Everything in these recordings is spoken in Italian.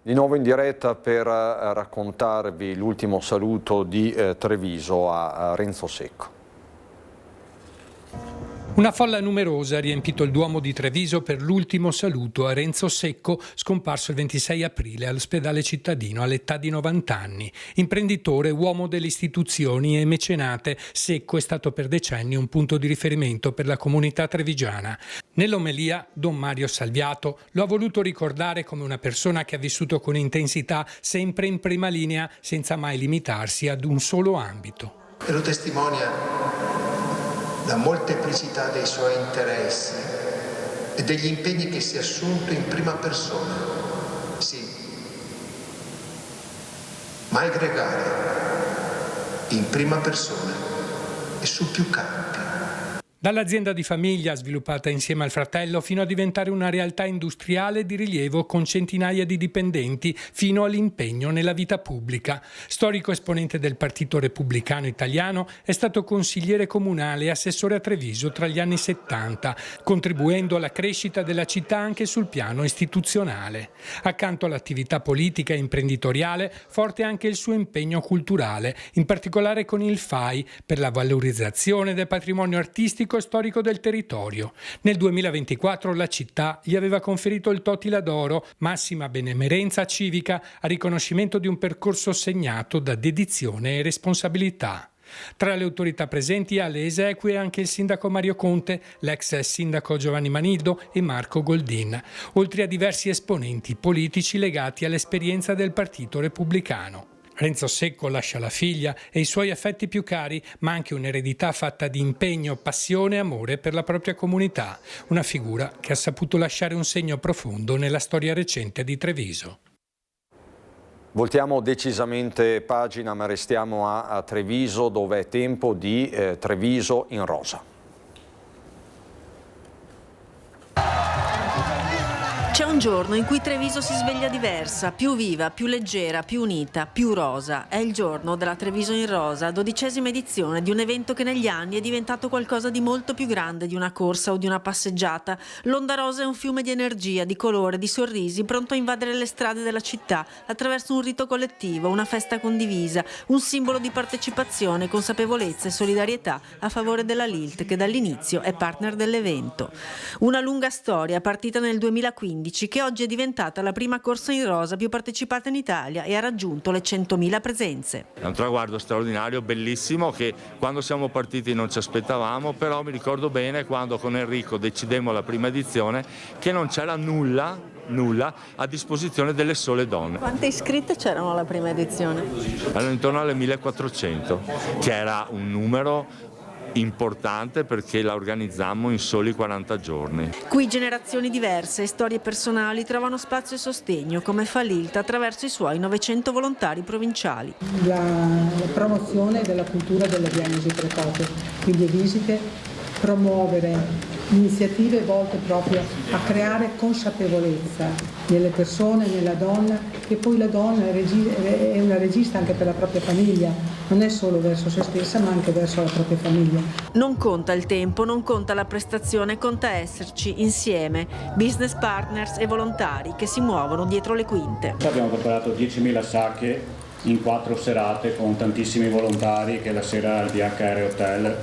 Di nuovo in diretta per raccontarvi l'ultimo saluto di Treviso a Renzo Secco. Una folla numerosa ha riempito il Duomo di Treviso per l'ultimo saluto a Renzo Secco, scomparso il 26 aprile all'ospedale cittadino all'età di 90 anni. Imprenditore, uomo delle istituzioni e mecenate, Secco è stato per decenni un punto di riferimento per la comunità trevigiana. Nell'omelia, Don Mario Salviato lo ha voluto ricordare come una persona che ha vissuto con intensità, sempre in prima linea, senza mai limitarsi ad un solo ambito. E lo testimonia la molteplicità dei suoi interessi e degli impegni che si è assunto in prima persona. Sì, mai gregare, in prima persona e su più campi. Dall'azienda di famiglia sviluppata insieme al fratello fino a diventare una realtà industriale di rilievo con centinaia di dipendenti fino all'impegno nella vita pubblica. Storico esponente del Partito Repubblicano Italiano, è stato consigliere comunale e assessore a Treviso tra gli anni 70, contribuendo alla crescita della città anche sul piano istituzionale. Accanto all'attività politica e imprenditoriale, forte anche il suo impegno culturale, in particolare con il FAI per la valorizzazione del patrimonio artistico e storico del territorio. Nel 2024 la città gli aveva conferito il Totila d'Oro, massima benemerenza civica, a riconoscimento di un percorso segnato da dedizione e responsabilità. Tra le autorità presenti alle esequie anche il sindaco Mario Conte, l'ex sindaco Giovanni Maniddo e Marco Goldin, oltre a diversi esponenti politici legati all'esperienza del Partito Repubblicano. Renzo Secco lascia la figlia e i suoi affetti più cari, ma anche un'eredità fatta di impegno, passione e amore per la propria comunità. Una figura che ha saputo lasciare un segno profondo nella storia recente di Treviso. Voltiamo decisamente pagina, ma restiamo a Treviso, dove è tempo di Treviso in rosa. C'è un giorno in cui Treviso si sveglia diversa, più viva, più leggera, più unita, più rosa. È il giorno della Treviso in rosa, 12ª edizione di un evento che negli anni è diventato qualcosa di molto più grande di una corsa o di una passeggiata. L'Onda Rosa è un fiume di energia, di colore, di sorrisi, pronto a invadere le strade della città attraverso un rito collettivo, una festa condivisa, un simbolo di partecipazione, consapevolezza e solidarietà a favore della Lilt, che dall'inizio è partner dell'evento. Una lunga storia partita nel 2015, che oggi è diventata la prima corsa in rosa più partecipata in Italia e ha raggiunto le 100.000 presenze. È un traguardo straordinario, bellissimo, che quando siamo partiti non ci aspettavamo, però mi ricordo bene quando con Enrico decidemmo la prima edizione che non c'era nulla a disposizione delle sole donne. Quante iscritte c'erano alla prima edizione? Erano intorno alle 1400, che era un numero importante perché la organizzammo in soli 40 giorni. Qui generazioni diverse e storie personali trovano spazio e sostegno, come fa l'ILT attraverso i suoi 900 volontari provinciali. La promozione della cultura della diagnosi precoce, quindi visite, promuovere iniziative volte proprio a creare consapevolezza nelle persone, nella donna, che poi la donna è una regista anche per la propria famiglia, non è solo verso se stessa ma anche verso la propria famiglia. Non conta il tempo, non conta la prestazione, conta esserci insieme, business partners e volontari che si muovono dietro le quinte. Abbiamo preparato 10.000 sacche in 4 serate con tantissimi volontari che la sera al DHR Hotel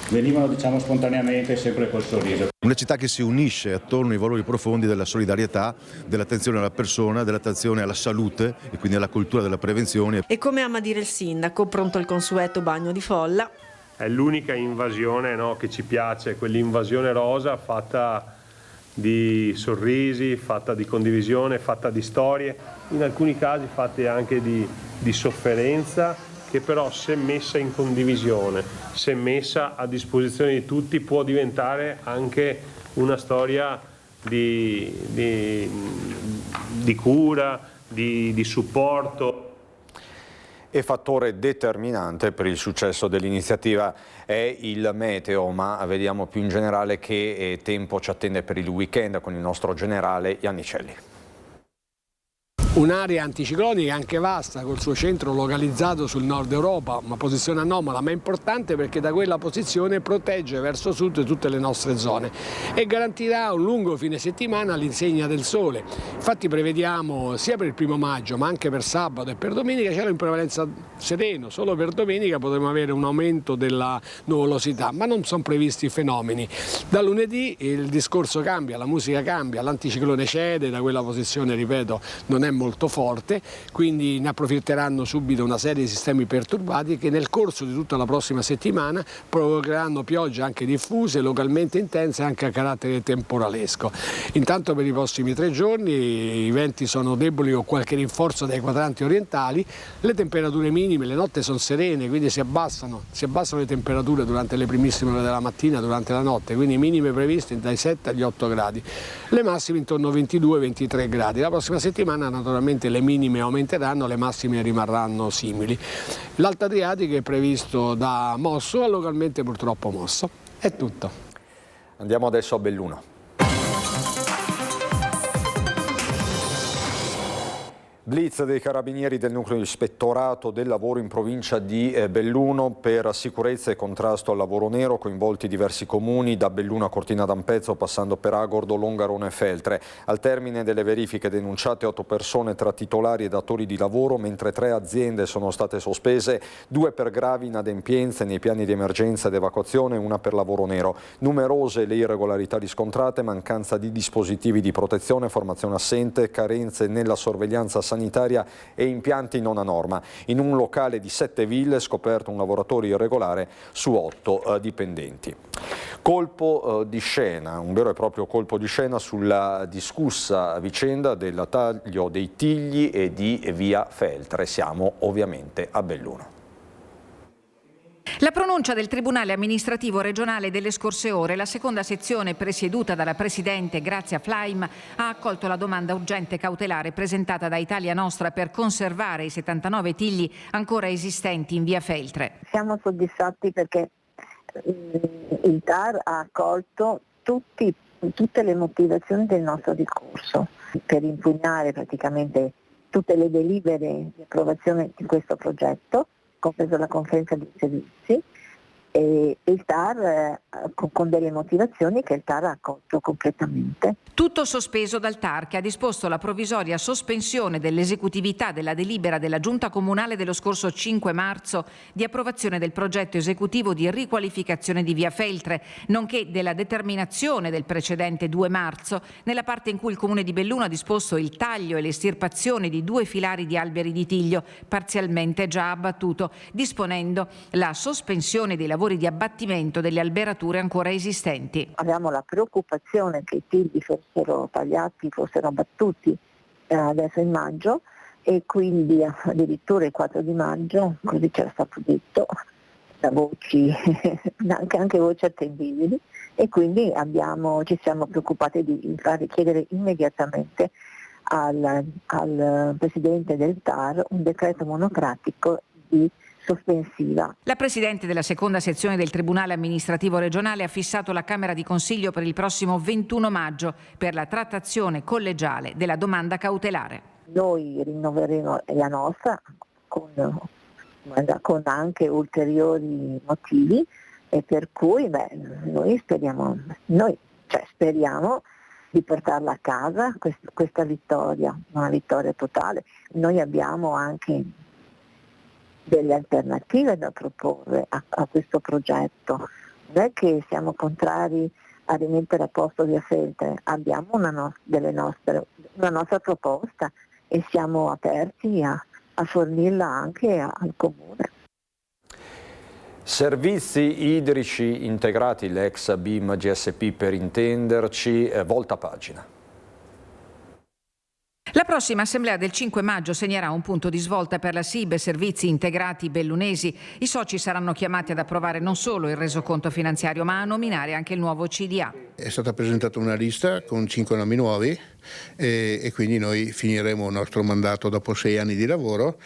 venivano spontaneamente, sempre col sorriso. Una città che si unisce attorno ai valori profondi della solidarietà, dell'attenzione alla persona, dell'attenzione alla salute e quindi alla cultura della prevenzione. E come ama dire il sindaco, pronto al consueto bagno di folla. È l'unica invasione, no, che ci piace, quell'invasione rosa fatta di sorrisi, fatta di condivisione, fatta di storie, in alcuni casi fatte anche di sofferenza, che però se messa in condivisione, se messa a disposizione di tutti, può diventare anche una storia di cura, di supporto. E fattore determinante per il successo dell'iniziativa è il meteo, ma vediamo più in generale che tempo ci attende per il weekend con il nostro generale Iannicelli. Un'area anticiclonica anche vasta, col suo centro localizzato sul nord Europa, una posizione anomala ma importante perché da quella posizione protegge verso sud tutte le nostre zone e garantirà un lungo fine settimana all'insegna del sole. Infatti prevediamo sia per il 1° maggio ma anche per sabato e per domenica cielo in prevalenza sereno, solo per domenica potremo avere un aumento della nuvolosità, ma non sono previsti fenomeni. Da lunedì il discorso cambia, la musica cambia, l'anticiclone cede, da quella posizione, ripeto, non è molto forte, quindi ne approfitteranno subito una serie di sistemi perturbati che nel corso di tutta la prossima settimana provocheranno piogge anche diffuse, localmente intense e anche a carattere temporalesco. Intanto per i prossimi 3 giorni i venti sono deboli con qualche rinforzo dai quadranti orientali, le temperature minime, le notti sono serene, quindi si abbassano le temperature durante le primissime ore della mattina, durante la notte, quindi minime previste dai 7 agli 8 gradi, le massime intorno ai 22-23 gradi. La prossima settimana naturalmente le minime aumenteranno, le massime rimarranno simili. L'Alto Adriatico è previsto da mosso a localmente purtroppo mosso. È tutto. Andiamo adesso a Belluno. Blitz dei carabinieri del nucleo ispettorato del lavoro in provincia di Belluno per sicurezza e contrasto al lavoro nero, coinvolti diversi comuni da Belluno a Cortina d'Ampezzo passando per Agordo, Longarone e Feltre. Al termine delle verifiche denunciate 8 persone tra titolari e datori di lavoro, mentre 3 aziende sono state sospese, 2 per gravi inadempienze nei piani di emergenza ed evacuazione e 1 per lavoro nero. Numerose le irregolarità riscontrate, mancanza di dispositivi di protezione, formazione assente, carenze nella sorveglianza sanitaria e impianti non a norma. In un locale di 7 ville scoperto un lavoratore irregolare su 8 dipendenti. Colpo di scena, un vero e proprio colpo di scena sulla discussa vicenda del taglio dei Tigli e di via Feltre. Siamo ovviamente a Belluno. La pronuncia del Tribunale amministrativo regionale delle scorse ore, la seconda sezione presieduta dalla Presidente Grazia Flaim, ha accolto la domanda urgente cautelare presentata da Italia Nostra per conservare i 79 tigli ancora esistenti in via Feltre. Siamo soddisfatti perché il TAR ha accolto tutte le motivazioni del nostro ricorso per impugnare praticamente tutte le delibere di approvazione di questo progetto, compreso la conferenza di servizi, e il TAR con delle motivazioni che il TAR ha accolto completamente. Tutto sospeso dal TAR, che ha disposto la provvisoria sospensione dell'esecutività della delibera della Giunta Comunale dello scorso 5 marzo di approvazione del progetto esecutivo di riqualificazione di via Feltre, nonché della determinazione del precedente 2 marzo, nella parte in cui il Comune di Belluno ha disposto il taglio e l'estirpazione di 2 filari di alberi di tiglio, parzialmente già abbattuto, disponendo la sospensione dei lavori di abbattimento delle alberature ancora esistenti. Abbiamo la preoccupazione che i tigli fossero tagliati, fossero abbattuti adesso in maggio, e quindi addirittura il 4 di maggio, così c'era stato detto da voci, anche voci attendibili, e quindi ci siamo preoccupati di far chiedere immediatamente al Presidente del TAR un decreto monocratico di sospensiva. La Presidente della seconda sezione del Tribunale amministrativo regionale ha fissato la Camera di Consiglio per il prossimo 21 maggio per la trattazione collegiale della domanda cautelare. Noi rinnoveremo la nostra con anche ulteriori motivi, e per cui noi speriamo di portarla a casa questa vittoria, una vittoria totale. Noi abbiamo anche delle alternative da proporre a questo progetto. Non è che siamo contrari a rimettere a posto via Feltre, abbiamo una nostra proposta e siamo aperti a fornirla anche al Comune. Servizi idrici integrati, l'ex BIM GSP per intenderci, volta pagina. La prossima assemblea del 5 maggio segnerà un punto di svolta per la SIB Servizi Integrati Bellunesi. I soci saranno chiamati ad approvare non solo il resoconto finanziario, ma a nominare anche il nuovo CDA. È stata presentata una lista con 5 nomi nuovi e quindi noi finiremo il nostro mandato dopo 6 anni di lavoro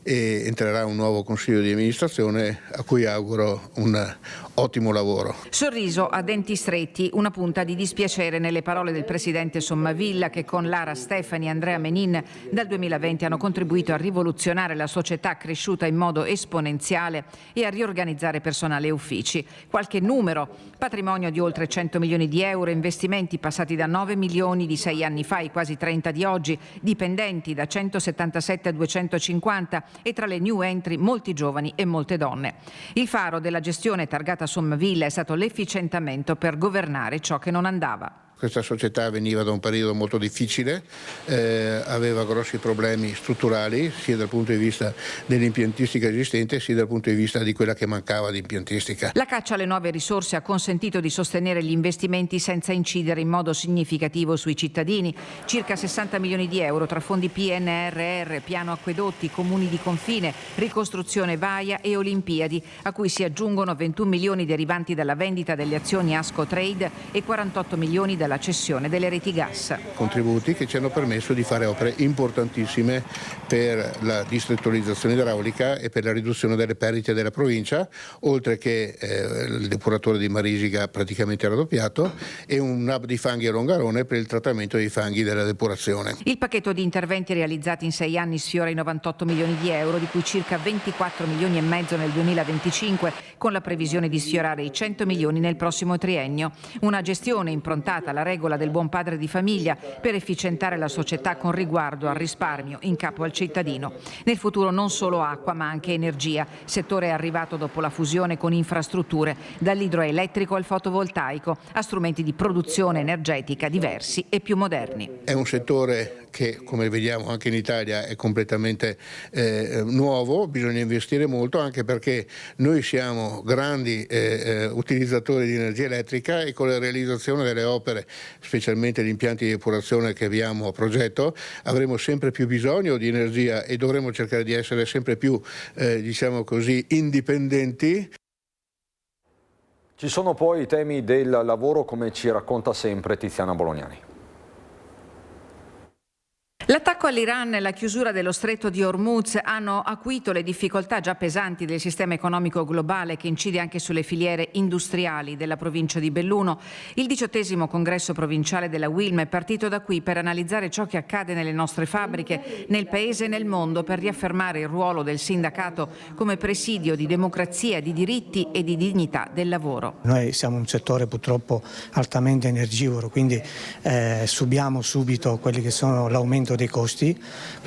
e entrerà un nuovo consiglio di amministrazione a cui auguro un ottimo lavoro. Sorriso a denti stretti, una punta di dispiacere nelle parole del presidente Sommavilla che con Lara Stefani e Andrea Menin dal 2020 hanno contribuito a rivoluzionare la società cresciuta in modo esponenziale e a riorganizzare personale e uffici. Qualche numero: patrimonio di oltre 100 milioni di euro, investimenti passati da 9 milioni di 6 anni fa ai quasi 30 di oggi, dipendenti da 177 a 250 e tra le new entry molti giovani e molte donne. Il faro della gestione targata Sommavilla è stato l'efficientamento per governare ciò che non andava. Questa società veniva da un periodo molto difficile, aveva grossi problemi strutturali sia dal punto di vista dell'impiantistica esistente sia dal punto di vista di quella che mancava di impiantistica. La caccia alle nuove risorse ha consentito di sostenere gli investimenti senza incidere in modo significativo sui cittadini. Circa 60 milioni di euro tra fondi PNRR, piano acquedotti, comuni di confine, ricostruzione Vaia e Olimpiadi, a cui si aggiungono 21 milioni derivanti dalla vendita delle azioni Asco Trade e 48 milioni dalla cessione delle reti gas. Contributi che ci hanno permesso di fare opere importantissime per la distrettualizzazione idraulica e per la riduzione delle perdite della provincia, oltre che il depuratore di Marisica praticamente raddoppiato e un hub di fanghi a Longarone per il trattamento dei fanghi della depurazione. Il pacchetto di interventi realizzati in 6 anni sfiora i 98 milioni di euro, di cui circa 24 milioni e mezzo nel 2025, con la previsione di sfiorare i 100 milioni nel prossimo triennio. Una gestione improntata alla regola del buon padre di famiglia per efficientare la società con riguardo al risparmio in capo al cittadino. Nel futuro non solo acqua ma anche energia, settore arrivato dopo la fusione con infrastrutture, dall'idroelettrico al fotovoltaico, a strumenti di produzione energetica diversi e più moderni. È un settore che, come vediamo anche in Italia, è completamente nuovo, bisogna investire molto anche perché noi siamo grandi utilizzatori di energia elettrica e con la realizzazione delle opere, specialmente gli impianti di depurazione che abbiamo a progetto, avremo sempre più bisogno di energia e dovremo cercare di essere sempre più, diciamo così, indipendenti. Ci sono poi i temi del lavoro, come ci racconta sempre Tiziana Bolognani. L'attacco all'Iran e la chiusura dello stretto di Hormuz hanno acuito le difficoltà già pesanti del sistema economico globale che incide anche sulle filiere industriali della provincia di Belluno. Il 18° congresso provinciale della UILM è partito da qui per analizzare ciò che accade nelle nostre fabbriche, nel paese e nel mondo, per riaffermare il ruolo del sindacato come presidio di democrazia, di diritti e di dignità del lavoro. Noi siamo un settore purtroppo altamente energivoro, quindi subiamo subito quelli che sono l'aumento dei costi,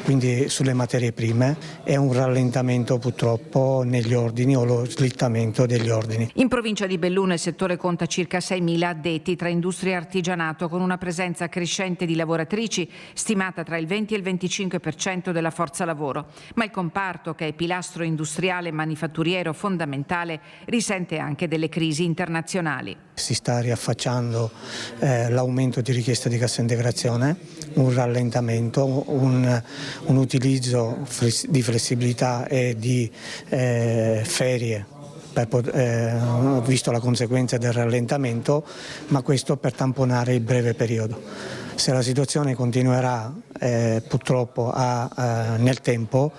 quindi sulle materie prime, e un rallentamento purtroppo negli ordini o lo slittamento degli ordini. In provincia di Belluno il settore conta circa 6.000 addetti tra industria e artigianato, con una presenza crescente di lavoratrici stimata tra il 20 e il 25% della forza lavoro. Ma il comparto, che è pilastro industriale e manifatturiero fondamentale, risente anche delle crisi internazionali. Si sta riaffacciando l'aumento di richiesta di cassa integrazione, un rallentamento, un utilizzo di flessibilità e di ferie, visto la conseguenza del rallentamento, ma questo per tamponare il breve periodo. Se la situazione continuerà purtroppo nel tempo,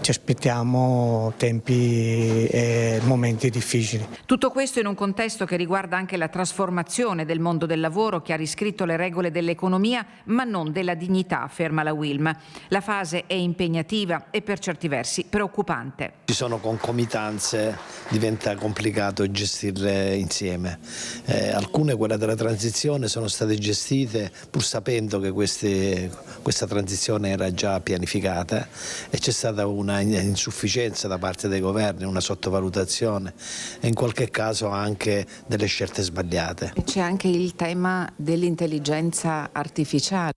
ci aspettiamo tempi e momenti difficili. Tutto questo in un contesto che riguarda anche la trasformazione del mondo del lavoro, che ha riscritto le regole dell'economia ma non della dignità, afferma la UILM. La fase è impegnativa e per certi versi preoccupante. Ci sono concomitanze, diventa complicato gestirle insieme. Alcune, quelle della transizione, sono state gestite pur sapendo che questa transizione era già pianificata e c'è stata una insufficienza da parte dei governi, una sottovalutazione e in qualche caso anche delle scelte sbagliate. C'è anche il tema dell'intelligenza artificiale.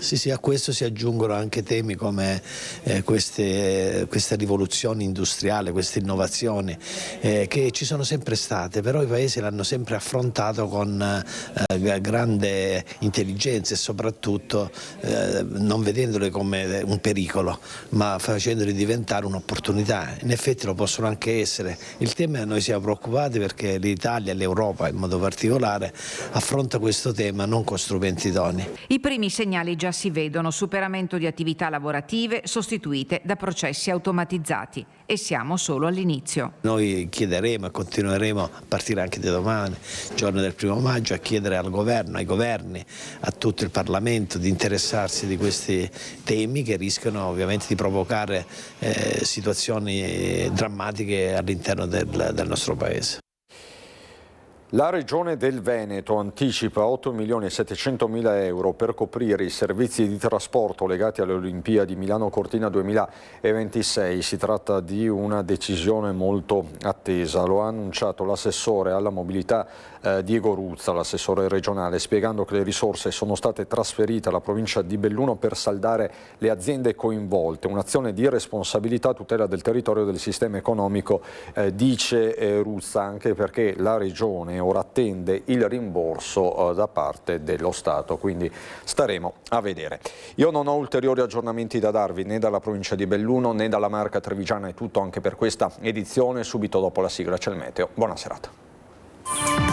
Sì, a questo si aggiungono anche temi come queste rivoluzioni industriali, queste innovazioni che ci sono sempre state, però i paesi l'hanno sempre affrontato con grande intelligenza e soprattutto non vedendole come un pericolo, ma facendole diventare un'opportunità. In effetti lo possono anche essere. Il tema è: noi siamo preoccupati perché l'Italia e l'Europa in modo particolare affronta questo tema non con strumenti idonei. I primi segnali già si vedono: superamento di attività lavorative sostituite da processi automatizzati, e siamo solo all'inizio. Noi chiederemo e continueremo a partire anche da domani, giorno del 1° maggio, a chiedere al governo, ai governi, a tutto il Parlamento di interessarsi di questi temi che rischiano ovviamente di provocare situazioni drammatiche all'interno del nostro Paese. La Regione del Veneto anticipa 8.700.000 euro per coprire i servizi di trasporto legati alle Olimpiadi Milano-Cortina 2026. Si tratta di una decisione molto attesa. Lo ha annunciato l'assessore alla mobilità Diego Ruzza, l'assessore regionale, spiegando che le risorse sono state trasferite alla provincia di Belluno per saldare le aziende coinvolte. Un'azione di responsabilità a tutela del territorio e del sistema economico, dice Ruzza, anche perché la Regione ora attende il rimborso da parte dello Stato, quindi staremo a vedere. Io non ho ulteriori aggiornamenti da darvi né dalla provincia di Belluno né dalla Marca Trevigiana. È tutto anche per questa edizione. Subito dopo la sigla c'è il meteo. Buona serata.